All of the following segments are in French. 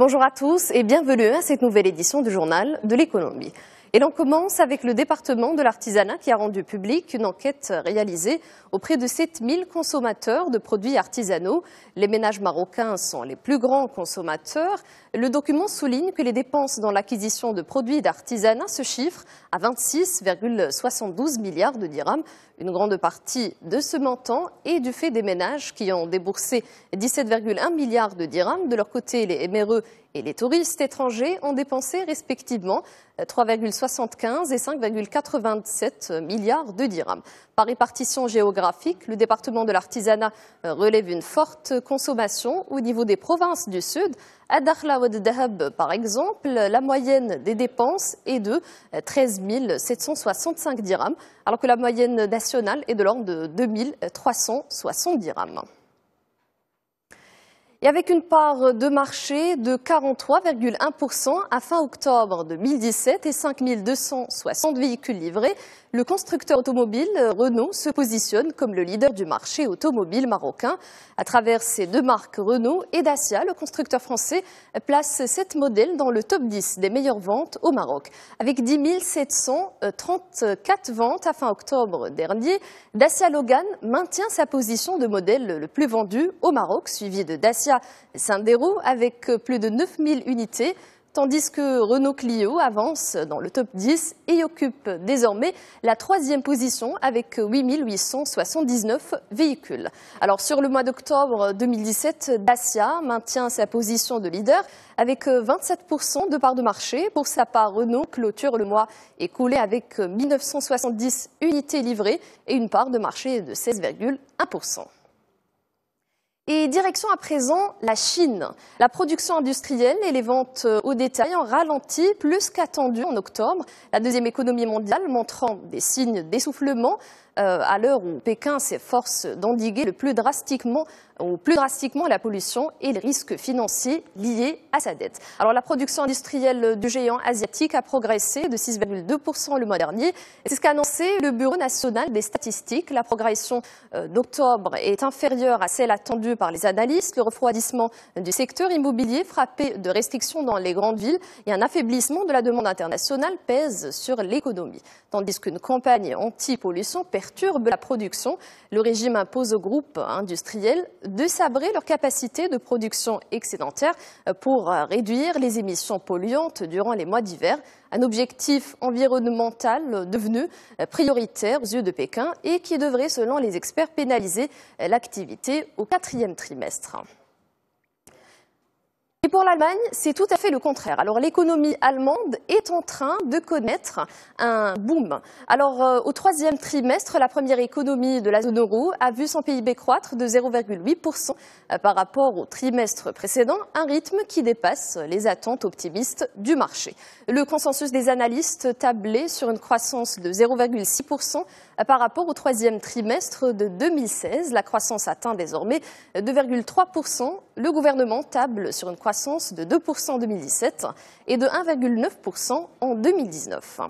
Bonjour à tous et bienvenue à cette nouvelle édition du journal de l'économie. Et l'on commence avec le département de l'artisanat qui a rendu publique une enquête réalisée auprès de 7000 consommateurs de produits artisanaux. Les ménages marocains sont les plus grands consommateurs. Le document souligne que les dépenses dans l'acquisition de produits d'artisanat se chiffrent à 26,72 milliards de dirhams. Une grande partie de ce montant est du fait des ménages qui ont déboursé 17,1 milliards de dirhams. De leur côté, les MRE et les touristes étrangers ont dépensé respectivement 3,75 et 5,87 milliards de dirhams. Par répartition géographique, le département de l'artisanat relève une forte consommation au niveau des provinces du Sud. À Dakhla ou Dahab, par exemple, la moyenne des dépenses est de 13 765 dirhams, alors que la moyenne nationale est de l'ordre de 2 360 dirhams. Et avec une part de marché de 43,1% à fin octobre 2017 et 5 260 véhicules livrés, le constructeur automobile Renault se positionne comme le leader du marché automobile marocain. À travers ses deux marques Renault et Dacia, le constructeur français place 7 modèles dans le top 10 des meilleures ventes au Maroc. Avec 10 734 ventes à fin octobre dernier, Dacia Logan maintient sa position de modèle le plus vendu au Maroc, suivi de Dacia Sandero avec plus de 9000 unités. Tandis que Renault Clio avance dans le top 10 et occupe désormais la 3e position avec 8879 véhicules. Alors sur le mois d'octobre 2017, Dacia maintient sa position de leader avec 27% de part de marché. Pour sa part, Renault clôture le mois écoulé avec 1970 unités livrées et une part de marché de 16,1%. Et direction à présent la Chine. La production industrielle et les ventes au détail ont ralenti plus qu'attendu en octobre. La deuxième économie mondiale montrant des signes d'essoufflement à l'heure où Pékin s'efforce d'endiguer le plus drastiquement la pollution et les risques financiers liés à sa dette. Alors la production industrielle du géant asiatique a progressé de 6,2% le mois dernier. C'est ce qu'a annoncé le Bureau national des statistiques. La progression d'octobre est inférieure à celle attendue par les analystes. Le refroidissement du secteur immobilier frappé de restrictions dans les grandes villes et un affaiblissement de la demande internationale pèsent sur l'économie. Tandis qu'une campagne anti-pollution perturbe la production, le régime impose aux groupes industriels de sabrer leur capacité de production excédentaire pour réduire les émissions polluantes durant les mois d'hiver. Un objectif environnemental devenu prioritaire aux yeux de Pékin et qui devrait, selon les experts, pénaliser l'activité au 4e trimestre. Et pour l'Allemagne, c'est tout à fait le contraire. Alors l'économie allemande est en train de connaître un boom. Alors au 3e trimestre, la première économie de la zone euro a vu son PIB croître de 0,8% par rapport au trimestre précédent, un rythme qui dépasse les attentes optimistes du marché. Le consensus des analystes tablait sur une croissance de 0,6% par rapport au 3e trimestre de 2016. La croissance atteint désormais 2,3%. Le gouvernement table sur une croissance de 2% en 2017 et de 1,9% en 2019.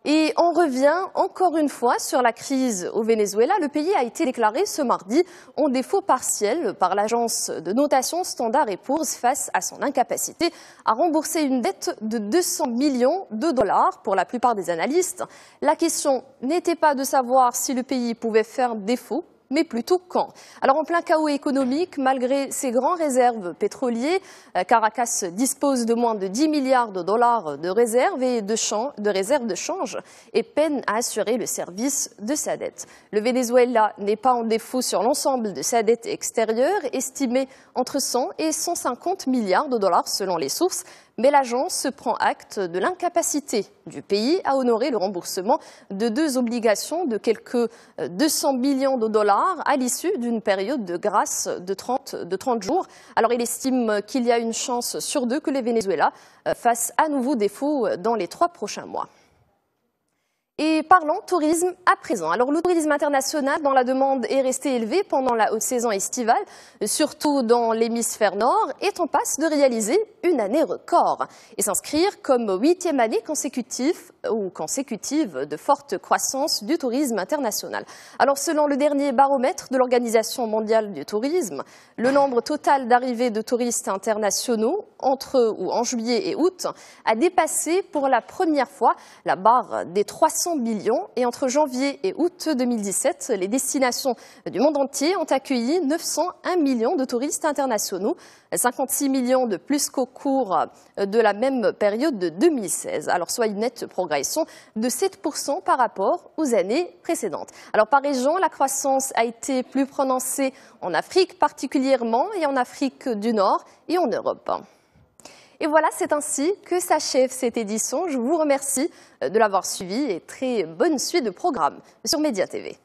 Et on revient encore une fois sur la crise au Venezuela. Le pays a été déclaré ce mardi en défaut partiel par l'agence de notation Standard & Poor's face à son incapacité à rembourser une dette de 200 millions de dollars pour la plupart des analystes. La question n'était pas de savoir si le pays pouvait faire défaut, mais plutôt quand. Alors en plein chaos économique, malgré ses grandes réserves pétrolières, Caracas dispose de moins de 10 milliards de dollars de réserves et de réserves de change et peine à assurer le service de sa dette. Le Venezuela n'est pas en défaut sur l'ensemble de sa dette extérieure, estimée entre 100 et 150 milliards de dollars selon les sources, mais l'agence se prend acte de l'incapacité du pays à honorer le remboursement de 2 obligations de quelques 200 millions de dollars à l'issue d'une période de grâce de 30 jours. Alors il estime qu'il y a une chance sur 2 que le Venezuela fasse à nouveau défaut dans les 3 prochains mois. Et parlons tourisme à présent. Alors le tourisme international dans la demande est resté élevé pendant la haute saison estivale, surtout dans l'hémisphère nord, est en passe de réaliser une année record et s'inscrire comme 8e année consécutive de forte croissance du tourisme international. Alors selon le dernier baromètre de l'Organisation mondiale du tourisme, le nombre total d'arrivées de touristes internationaux en juillet et août a dépassé pour la première fois la barre des 300 millions et entre janvier et août 2017, les destinations du monde entier ont accueilli 901 millions de touristes internationaux, 56 millions de plus qu'au cours de la même période de 2016. Alors soit une nette progression de 7% par rapport aux années précédentes. Alors par région, la croissance a été plus prononcée en Afrique particulièrement et en Afrique du Nord et en Europe. Et voilà, c'est ainsi que s'achève cette édition. Je vous remercie de l'avoir suivi et très bonne suite de programmes sur Média TV.